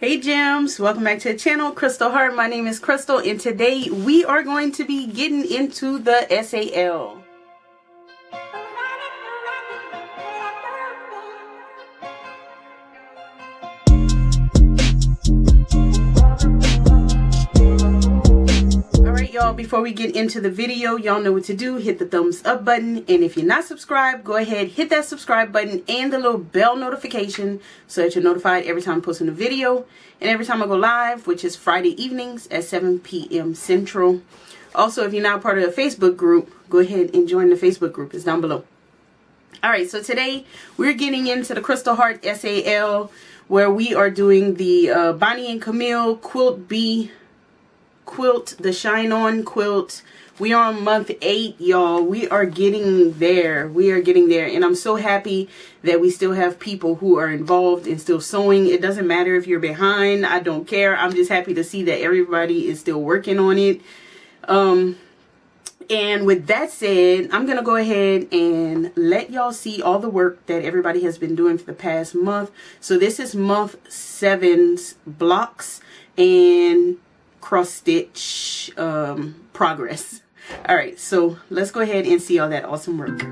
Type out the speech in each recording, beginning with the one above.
Hey gems, welcome back to the channel. Crystal Heart. My name is Crystal and today we are going to be getting into the SAL. Alright y'all, before we get into the video, y'all know what to do. Hit the thumbs up button, and if you're not subscribed, go ahead, hit that subscribe button and the little bell notification so that you're notified every time I post a new video and every time I go live, which is Friday evenings at 7 p.m. Central. Also, if you're not part of the Facebook group, go ahead and join the Facebook group. It's down below. Alright, so today we're getting into the Crystal Heart SAL, where we are doing the Bonnie and Camille Quilt B quilt, the Shine On quilt. We are on month 8, y'all. We are getting there. We are getting there, and I'm so happy that we still have people who are involved and still sewing. It doesn't matter if you're behind. I don't care. I'm just happy to see that everybody is still working on it. And with that said, I'm gonna go ahead and let y'all see all the work that everybody has been doing for the past month. So this is month 7's blocks and cross stitch progress. All right, so let's go ahead and see all that awesome work.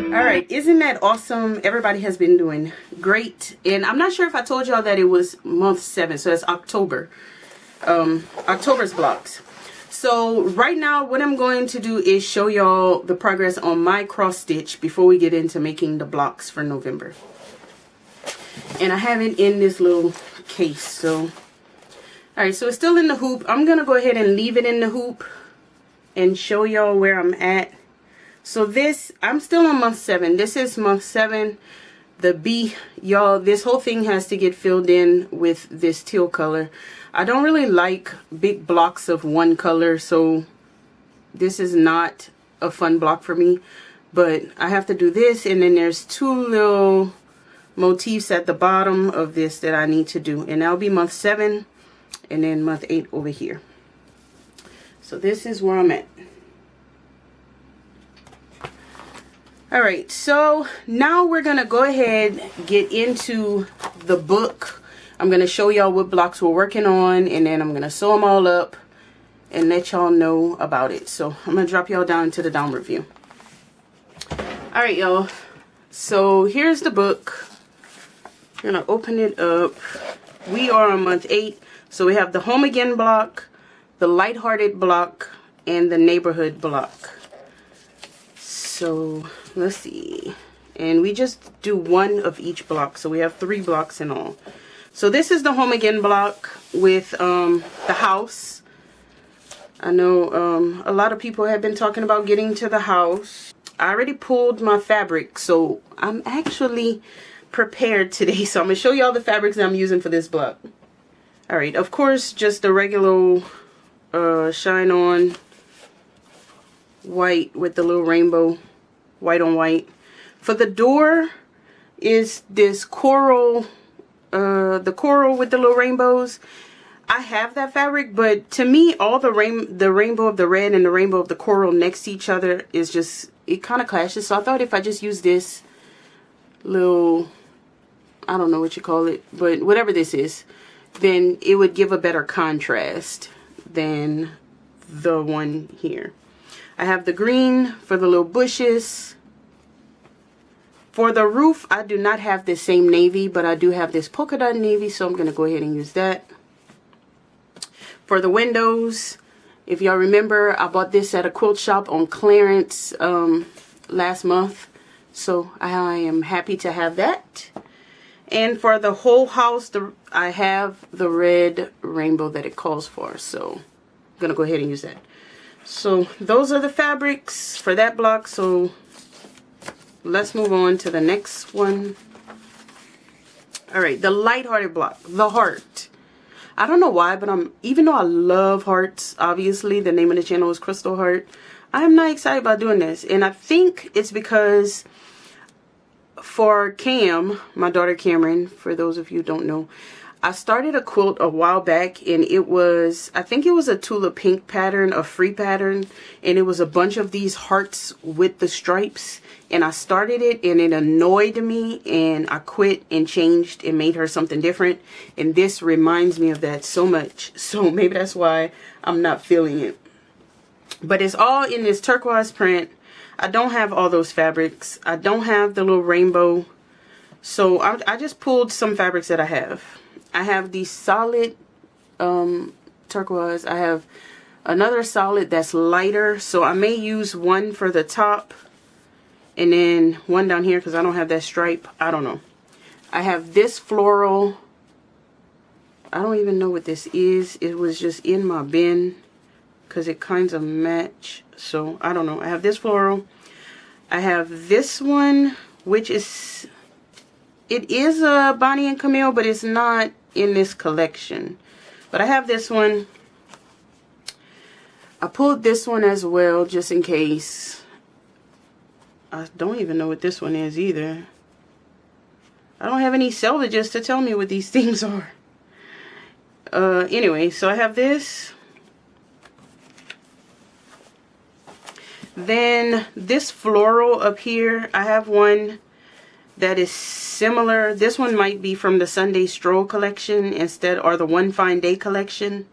Alright, isn't that awesome? Everybody has been doing great. And I'm not sure if I told y'all that it was month 7, so that's October. October's blocks. So right now what I'm going to do is show y'all the progress on my cross stitch before we get into making the blocks for November. And I have it in this little case. So alright, so it's still in the hoop. I'm gonna go ahead and leave it in the hoop and show y'all where I'm at. So this, I'm still on month 7. This is month 7. The B, y'all, this whole thing has to get filled in with this teal color. I don't really like big blocks of one color, so this is not a fun block for me. But I have to do this, and then there's 2 little motifs at the bottom of this that I need to do. And that'll be month 7, and then month 8 over here. So this is where I'm at. Alright, so now we're going to go ahead get into the book. I'm going to show y'all what blocks we're working on, and then I'm going to sew them all up and let y'all know about it. So I'm going to drop y'all down to the downward view. Alright, y'all. So here's the book. I'm going to open it up. We are on month 8. So we have the Home Again block, the Lighthearted block, and the Neighborhood block. So let's see, and we just do 1 of each block, so we have 3 blocks in all. So this is the Home Again block with the house. I know a lot of people have been talking about getting to the house. I already pulled my fabric, so I'm actually prepared today. So I'm gonna show y'all the fabrics that I'm using for this block. All right, of course, just the regular Shine On white with the little rainbow, white on white. For the door is this coral, the coral with the little rainbows. I have that fabric, but to me all the rainbow of the red and the rainbow of the coral next to each other is just, it kind of clashes. So I thought if I just use this little, I don't know what you call it, but whatever this is, then it would give a better contrast than the one here. I have the green for the little bushes, For the roof, I do not have this same navy, but I do have this polka dot navy, so I'm going to go ahead and use that. For the windows, if y'all remember, I bought this at a quilt shop on clearance last month, so I am happy to have that. And for the whole house, I have the red rainbow that it calls for, so I'm going to go ahead and use that. So those are the fabrics for that block, so let's move on to the next one. All right, the lighthearted block, the heart. I don't know why, but even though I love hearts, obviously the name of the channel is Crystal Heart, I'm not excited about doing this. And I think it's because for Cam, my daughter Cameron, for those of you who don't know, I started a quilt a while back, and it was, I think it was a Tula Pink pattern, a free pattern, and it was a bunch of these hearts with the stripes. And I started it and it annoyed me, and I quit and changed and made her something different. And this reminds me of that so much. So maybe that's why I'm not feeling it. But it's all in this turquoise print. I don't have all those fabrics. I don't have the little rainbow. So I just pulled some fabrics that I have. I have the solid turquoise. I have another solid that's lighter. So I may use one for the top. And then one down here because I don't have that stripe. I don't know. I have this floral. I don't even know what this is. It was just in my bin because it kinds of match. So I don't know. I have this floral. I have this one, which is, it is a Bonnie and Camille, but it's not in this collection. But I have this one. I pulled this one as well just in case. I don't even know what this one is either. I don't have any salvages to tell me what these things are. Anyway, so I have this. Then this floral up here, I have one that is similar. This one might be from the Sunday Stroll collection instead, or the One Fine Day collection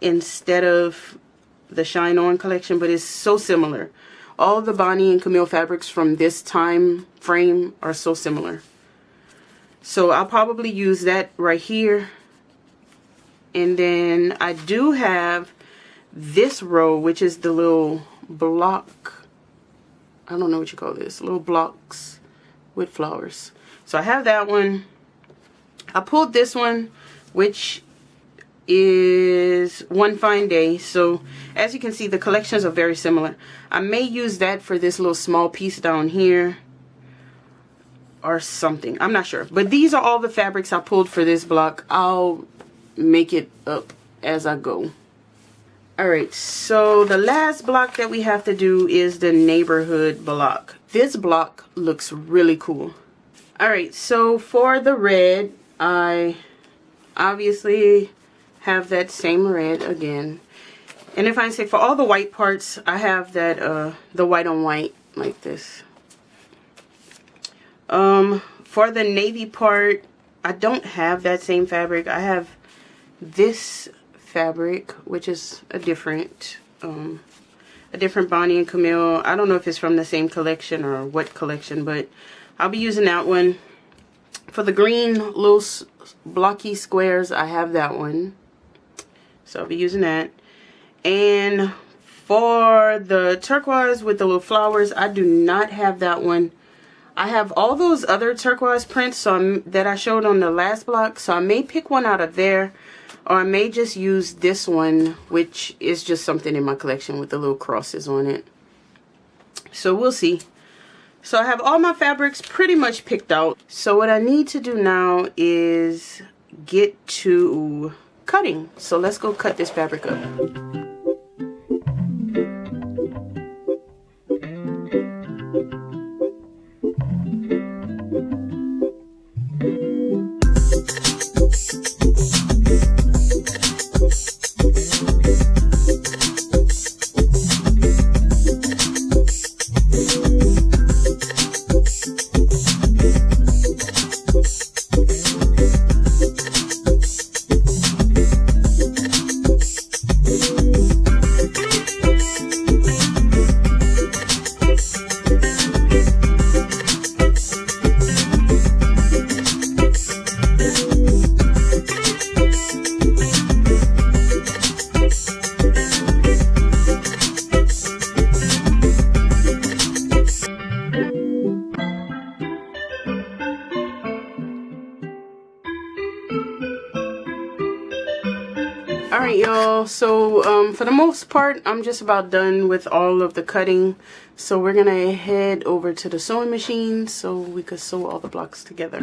instead of the Shine On collection, but it's so similar. All the Bonnie and Camille fabrics from this time frame are so similar. So I'll probably use that right here. And then I do have this row, which is the little block. I don't know what you call this. Little blocks with flowers. So I have that one. I pulled this one, which is One Fine Day. So as you can see, the collections are very similar. I may use that for this little small piece down here or something. I'm not sure. But these are all the fabrics I pulled for this block. I'll make it up as I go. Alright, so the last block that we have to do is the neighborhood block. This block looks really cool. Alright, so for the red, I obviously have that same red again. And if I say for all the white parts, I have that the white on white like this. For the navy part, I don't have that same fabric. I have this fabric, which is a different Bonnie and Camille. I don't know if it's from the same collection or what collection, but I'll be using that one. For the green little blocky squares, I have that one. So I'll be using that. And for the turquoise with the little flowers, I do not have that one. I have all those other turquoise prints that I showed on the last block. So I may pick one out of there. Or I may just use this one, which is just something in my collection with the little crosses on it. So we'll see. So I have all my fabrics pretty much picked out. So what I need to do now is get to cutting. So let's go cut this fabric up. Alright, y'all, so for the most part, I'm just about done with all of the cutting. So we're gonna head over to the sewing machine so we could sew all the blocks together.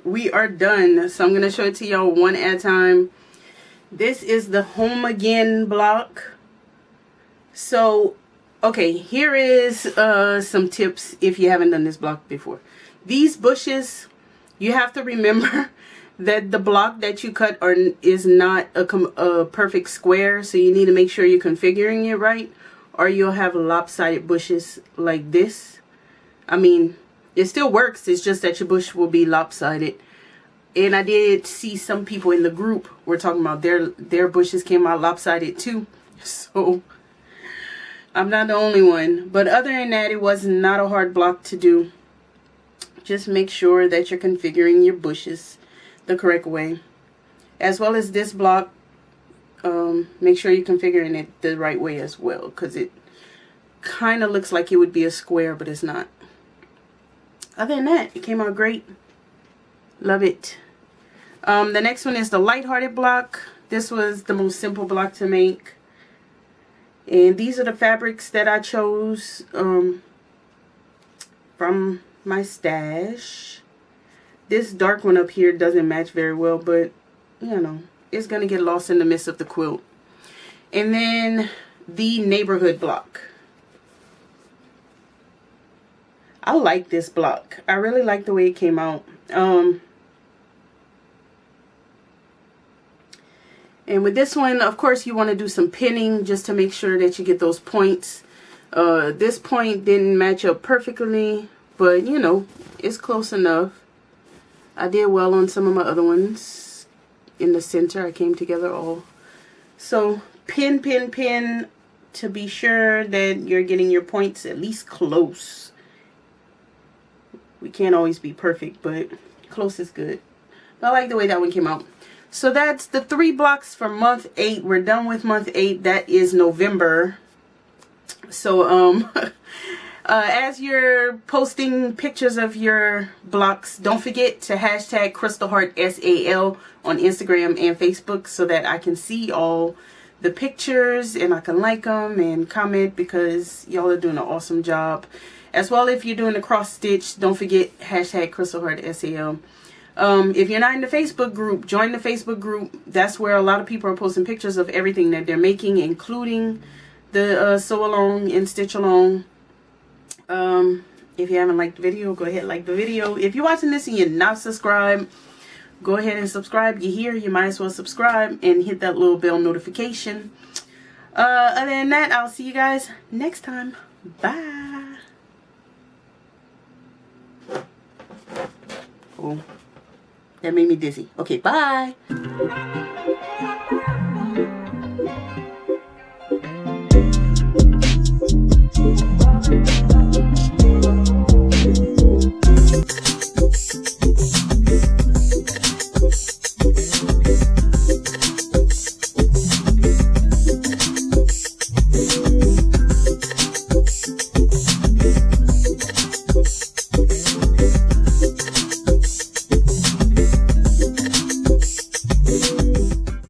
We are done. So I'm going to show it to y'all one at a time. This is the Home Again block. So, okay, here is some tips if you haven't done this block before. These bushes, you have to remember that the block that you cut is not a perfect square. So you need to make sure you're configuring it right, or you'll have lopsided bushes like this. I mean, it still works, it's just that your bush will be lopsided. And I did see some people in the group were talking about their bushes came out lopsided too. So I'm not the only one. But other than that, it was not a hard block to do. Just make sure that you're configuring your bushes the correct way. As well as this block, make sure you're configuring it the right way as well, because it kind of looks like it would be a square, but it's not. Other than that, it came out great. Love it. The next one is the lighthearted block. This was the most simple block to make. And these are the fabrics that I chose from my stash. This dark one up here doesn't match very well, but you know, it's going to get lost in the midst of the quilt. And then the neighborhood block. I like this block. I really like the way it came out. And with this one, of course, you want to do some pinning just to make sure that you get those points. This point didn't match up perfectly, but you know, it's close enough. I did well on some of my other ones. In the center, I came together all. So pin, pin, pin to be sure that you're getting your points at least close. We can't always be perfect, but close is good. I like the way that one came out. So that's the 3 blocks for month 8. We're done with month 8. That is November. So as you're posting pictures of your blocks, don't forget to hashtag CrystalHeartSAL on Instagram and Facebook so that I can see all the pictures and I can like them and comment, because y'all are doing an awesome job. As well, if you're doing a cross stitch, don't forget hashtag CrystalHeartSAL. If you're not in the Facebook group, join the Facebook group. That's where a lot of people are posting pictures of everything that they're making, including the sew along and stitch along. If you haven't liked the video, go ahead and like the video. If you're watching this and you're not subscribed, go ahead and subscribe. You're here, you might as well subscribe and hit that little bell notification. Other than that, I'll see you guys next time. Bye. Oh, that made me dizzy. Okay, bye.